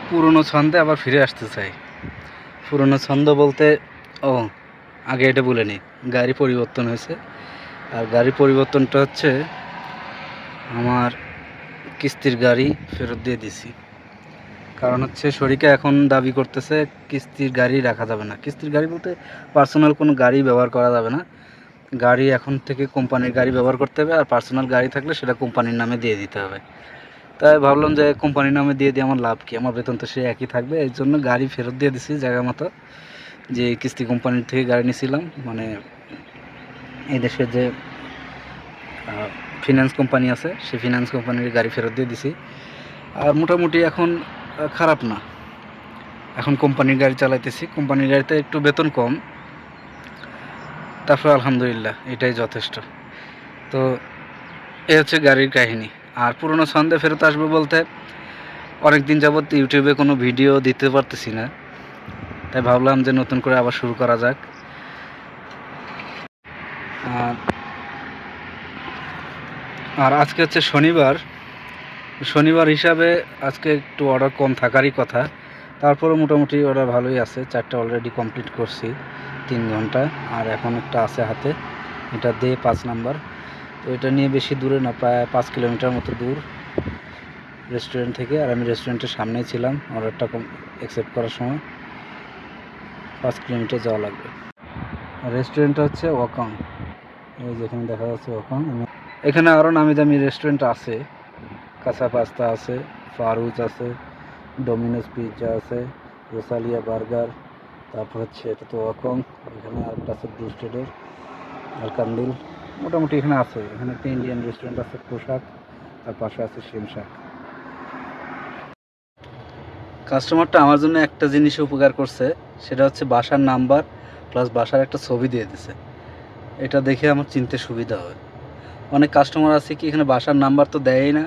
পুরনো ছন্দে আবার ফিরে আসতে চাই। পুরনো ছন্দ বলতে আগে এটা বলে নিই, গাড়ি পরিবর্তন হয়েছে। আর গাড়ি পরিবর্তনটা হচ্ছে আমার কিস্তির গাড়ি ফেরত দিয়ে দিছি। কারণ হচ্ছে শরিকা এখন দাবি করতেছে কিস্তির গাড়ি রাখা যাবে না। কিস্তির গাড়ি বলতে পার্সোনাল কোনো গাড়ি ব্যবহার করা যাবে না। গাড়ি এখন থেকে কোম্পানির গাড়ি ব্যবহার করতে হবে, আর পার্সোনাল গাড়ি থাকলে সেটা কোম্পানির নামে দিয়ে দিতে হবে। তাই ভাবলাম যে কোম্পানির নামে দিয়ে দিয়ে আমার লাভ কি, আমার বেতন তো সে একই থাকবে। এই জন্য গাড়ি ফেরত দিয়ে দিছি জায়গা মতো। যে কিস্তি কোম্পানির থেকে গাড়ি নিয়েছিলাম, মানে এই দেশের যে ফিনান্স কোম্পানি আছে, সেই ফিনান্স কোম্পানির গাড়ি ফেরত দিয়ে দিছি। আর মোটামুটি এখন খারাপ না, এখন কোম্পানির গাড়ি চালাইতেছি। কোম্পানির গাড়িতে একটু বেতন কম, তারপর আলহামদুলিল্লাহ এটাই যথেষ্ট। তো এই হচ্ছে গাড়ির কাহিনী। আর পুরনো ছন্দে ফেরত আসবে বলতে, অনেক দিন যাবৎ ইউটিউবে কোনো ভিডিও দিতে পারতেছি না, তাই ভাবলাম যে নতুন করে আবার শুরু করা যাক। আর আজকে হচ্ছে শনিবার হিসাবে আজকে একটু অর্ডার কম থাকারই কথা। তারপরে মোটামুটি অর্ডার ভালোই আছে, 4টা অলরেডি কমপ্লিট করছি 3 ঘন্টা। আর এখন একটা আছে হাতে, এটা দিয়ে 5 নাম্বার। তো এটা নিয়ে বেশি দূরে না, প্রায় 5 কিলোমিটার মতো দূর রেস্টুরেন্ট থেকে। আর আমি রেস্টুরেন্টের সামনেই ছিলাম অর্ডারটা অ্যাকসেপ্ট করার সময়। 5 কিলোমিটার যাওয়া লাগবে। রেস্টুরেন্টটা হচ্ছে ওয়াকং, এই যেখানে দেখা যাচ্ছে ওয়াকং। এখানে আরও নামি দামি রেস্টুরেন্ট আছে, কাঁচা পাস্তা আছে, ফারুজ আছে, ডোমিনোস পিৎজা আছে, রোসালিয়া বার্গার, তারপর হচ্ছে এটা তো ওয়াকং। এখানে আরেকটা আছে ব্লু স্টেটের আলকান্দিল। মোটামুটি এখানে আছে, এখানে একটা ইন্ডিয়ান রেস্টুরেন্ট আছে পোশাক, তার পাশে আছে শিমশাক। কাস্টমারটা আমার জন্য একটা জিনিস উপকার করছে, সেটা হচ্ছে বাসার নাম্বার প্লাস বাসার একটা ছবি দিয়ে দিছে। এটা দেখে আমার চিনতে সুবিধা হয়। অনেক কাস্টমার আছে কি এখানে বাসার নাম্বার তো দেয়ই না,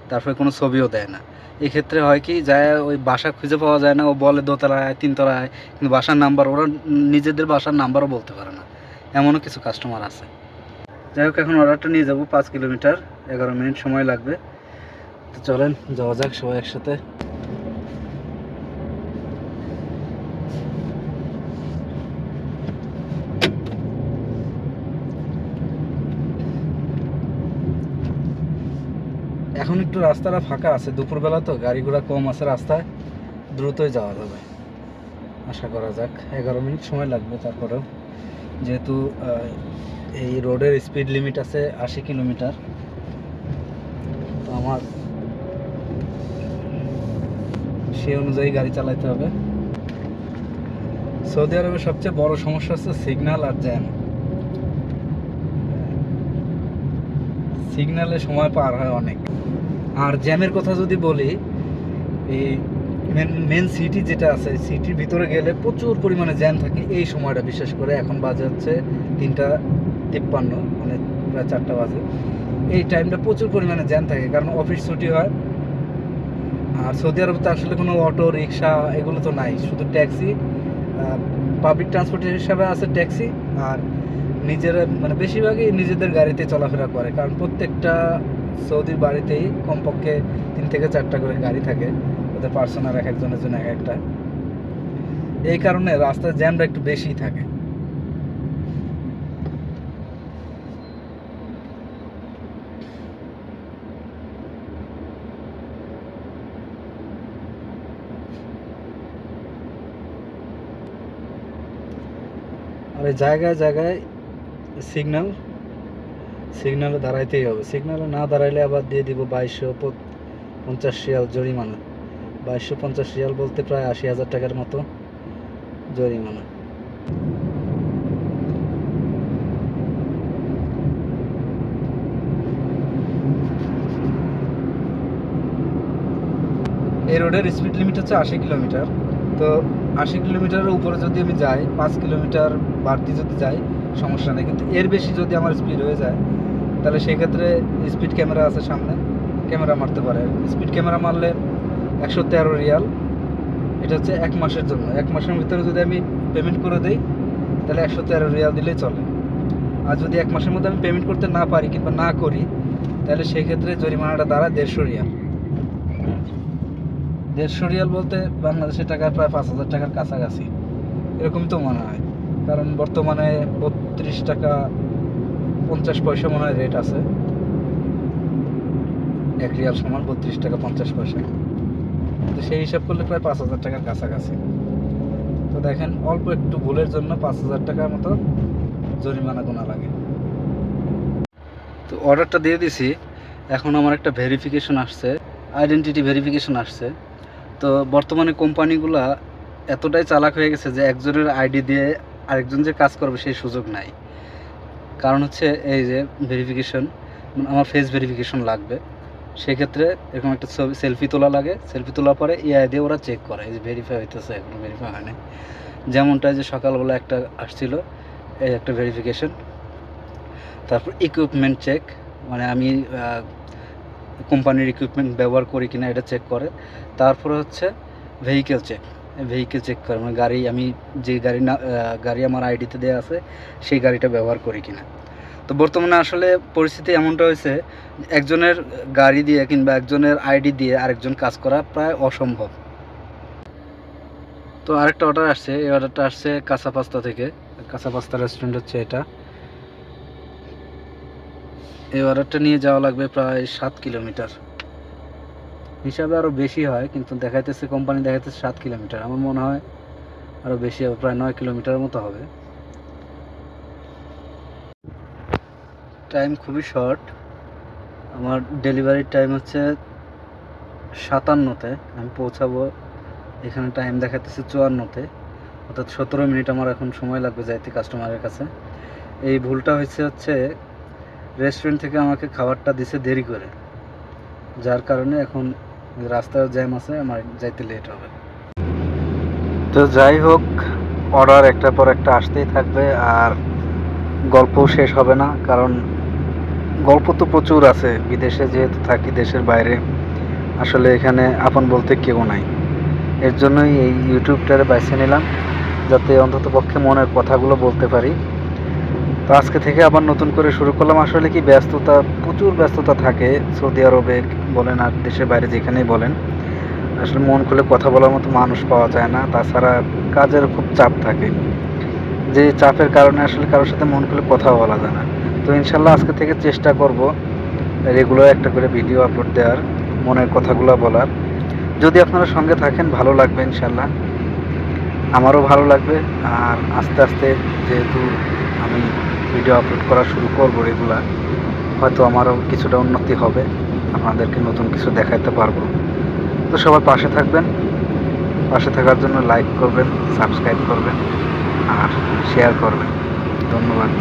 তারপরে কোনো ছবিও দেয় না। এক্ষেত্রে হয় কি, যায় ওই বাসা খুঁজে পাওয়া যায় না, ও বলে দোতলায় 3তলায়, কিন্তু বাসার নাম্বার ওরা নিজেদের বাসার নাম্বারও বলতে পারে না, এমনও কিছু কাস্টমার আছে। যাই হোক, এখন অর্ডারটা নিয়ে যাব 5 কিলোমিটার, 11 মিনিট সময় লাগবে। তো চলেন যাওয়া যাক সবাই একসাথে। এখন একটু রাস্তাটা ফাঁকা আছে, দুপুরবেলা তো গাড়ি ঘোড়া কম আছে রাস্তায়, দ্রুতই যাওয়া যাবে আশা করা যাক। 11 মিনিট সময় লাগবে তারপরেও, যেহেতু এই রোডের স্পিড লিমিট আছে 80 কিলোমিটার। তো আমার সেই অনুযায়ী গাড়ি চালাতে হবে। সৌদি আরবের সবচেয়ে বড় সমস্যা হচ্ছে সিগন্যাল আর জ্যাম। সিগন্যালে সময় পার হয় অনেক। আর জ্যামের কথা যদি বলি, এই মেন সিটি যেটা আছে, সিটির ভিতরে গেলে প্রচুর পরিমাণে জ্যাম থাকে এই সময়টা। বিশেষ করে এখন বাজে হচ্ছে 3:53, মানে প্রায় 4টা বাজে। এই টাইমটা প্রচুর পরিমাণে জ্যাম থাকে, কারণ অফিস ছুটি হয়। আর সৌদি আরবে তো আসলে কোনো অটো রিক্সা এগুলো তো নাই, শুধু ট্যাক্সি, পাবলিক ট্রান্সপোর্টের হিসাবে আছে ট্যাক্সি। আর নিজেরা মানে বেশিরভাগই নিজেদের গাড়িতে চলাফেরা করে, কারণ প্রত্যেকটা সৌদির বাড়িতেই কমপক্ষে 3 থেকে 4টা করে গাড়ি থাকে, ওদের পার্সোনাল এক একজনের জন্য এক একটা। এই কারণে রাস্তার জ্যামটা একটু বেশিই থাকে। আর এই জায়গায় জায়গায় সিগন্যালে দাঁড়াইতেই হবে। সিগন্যালে না দাঁড়াইলে আবার দিয়ে দিব 2250 রিয়াল জরিমানা। 2250 রিয়াল বলতে প্রায় 80,000 টাকার মতো জরিমানা। এই রোডের স্পিড লিমিট হচ্ছে 80 কিলোমিটার। তো 80 কিলোমিটারের উপরে যদি আমি যাই, 5 কিলোমিটার বাড়তি যদি যাই সমস্যা নেই, কিন্তু এর বেশি যদি আমার স্পিড হয়ে যায়, তাহলে সেক্ষেত্রে স্পিড ক্যামেরা আছে সামনে, ক্যামেরা মারতে পারে। স্পিড ক্যামেরা মারলে 113 রিয়াল। এটা হচ্ছে 1 মাসের জন্য। 1 মাসের ভিতরে যদি আমি পেমেন্ট করে দিই, তাহলে 113 রিয়াল দিলেই চলে। আর যদি 1 মাসের মধ্যে আমি পেমেন্ট করতে না পারি কিংবা না করি, তাহলে সেক্ষেত্রে জরিমানাটা দাঁড়ায় 150 রিয়াল। 150 রিয়াল বলতে বাংলাদেশের টাকায় প্রায় 5,000 টাকার কাছাকাছি, এরকম তো মনে হয়। কারণ বর্তমানে 32 টাকা 50 পয়সা মনে হয় রেট আছে। 1 রিয়াল সমান 32 টাকা 50 পয়সা। তো সেই হিসাব করলে প্রায় 5,000 টাকার কাছাকাছি। তো দেখেন, অল্প একটু ভুলের জন্য 5,000 টাকার মতো জরিমানা গোনা লাগে। তো অর্ডারটা দিয়ে দিছি, এখন আমার একটা ভেরিফিকেশন আসছে, আইডেন্টিটি ভেরিফিকেশন আসছে। তো বর্তমানে কোম্পানিগুলা এতটাই চালাক হয়ে গেছে যে একজনের আইডি দিয়ে আরেকজন যে কাজ করবে সেই সুযোগ নাই। কারণ হচ্ছে এই যে ভেরিফিকেশন, আমার ফেস ভেরিফিকেশন লাগবে, সেক্ষেত্রে এরকম একটা ছবি সেলফি তোলা লাগে। সেলফি তোলার পরে এআই দিয়ে ওরা চেক করে এই যে ভেরিফাই হইতেছে, এখনো ভেরিফাই হয় নাই। যেমনটা যে সকালবেলা একটা আসছিল, এই একটা ভেরিফিকেশন। তারপর ইকুইপমেন্ট চেক, মানে আমি কোম্পানির ইকুইপমেন্ট ব্যবহার করি কিনা এটা চেক করে। তারপরে হচ্ছে ভেহিকেল চেক, ভেহিকেল চেক করে, মানে গাড়ি, আমি যে গাড়ি আমার আইডিতে দেওয়া আছে সেই গাড়িটা ব্যবহার করি কিনা। তো বর্তমানে আসলে পরিস্থিতি এমনটা হয়েছে, একজনের গাড়ি দিয়ে কিংবা একজনের আইডি দিয়ে আরেকজন কাজ করা প্রায় অসম্ভব। তো আরেকটা অর্ডার আসছে, এই অর্ডারটা আসছে কাঁচা পাস্তা থেকে। কাঁচা পাস্তা রেস্টুরেন্ট হচ্ছে এটা। এই অর্ডারটা নিয়ে যাওয়া লাগবে প্রায় 7 কিলোমিটার, হিসাবে আরও বেশি হয়, কিন্তু দেখাইতেছে কোম্পানি দেখাইতেছে 7 কিলোমিটার। আমার মনে হয় আরও বেশি হবে, প্রায় 9 কিলোমিটারের মতো হবে। টাইম খুবই শর্ট, আমার ডেলিভারির টাইম হচ্ছে 57-তে, আমি পৌঁছাবো, এখানে টাইম দেখাতেছে 54-তে, অর্থাৎ 17 মিনিট আমার এখন সময় লাগবে যাইতে কাস্টমারের কাছে। এই ভুলটা হচ্ছে রেস্টুরেন্ট থেকে আমাকে খাবারটা দিছে দেরি করে, যার কারণে এখন রাস্তায় জ্যাম আছে, আমার যাইতে লেট হবে। তো যাই হোক, অর্ডার একটার পর একটা আসতেই থাকবে, আর গল্পও শেষ হবে না, কারণ গল্প তো প্রচুর আছে। বিদেশে যেহেতু থাকি, দেশের বাইরে আসলে এখানে আপন বলতে কেউ নাই। এর জন্যই এই ইউটিউবটারে বেছে নিলাম, যাতে অন্তত পক্ষে মনের কথাগুলো বলতে পারি। তো আজকে থেকে আবার নতুন করে শুরু করলাম। আসলে কি ব্যস্ততা, প্রচুর ব্যস্ততা থাকে সৌদি আরবে বলেন আর দেশের বাইরে যেখানেই বলেন, আসলে মন খুলে কথা বলার মতো মানুষ পাওয়া যায় না। তাছাড়া কাজের খুব চাপ থাকে, যে চাপের কারণে আসলে কারোর সাথে মন খুলে কথাও বলা যায় না। তো ইনশাল্লাহ আজকে থেকে চেষ্টা করব রেগুলার একটা করে ভিডিও আপলোড দেওয়ার, মনের কথাগুলো বলার। যদি আপনারা সঙ্গে থাকেন ভালো লাগবে, ইনশাল্লাহ আমারও ভালো লাগবে। আর আস্তে আস্তে যেহেতু আমি ভিডিও আপলোড করা শুরু করব রেগুলার, হয়তো আমারও কিছুটা উন্নতি হবে, আপনাদেরকে নতুন কিছু দেখাতে পারবো। তো সবাই পাশে থাকবেন, পাশে থাকার জন্য লাইক করবেন, সাবস্ক্রাইব করবেন আর শেয়ার করবেন। ধন্যবাদ।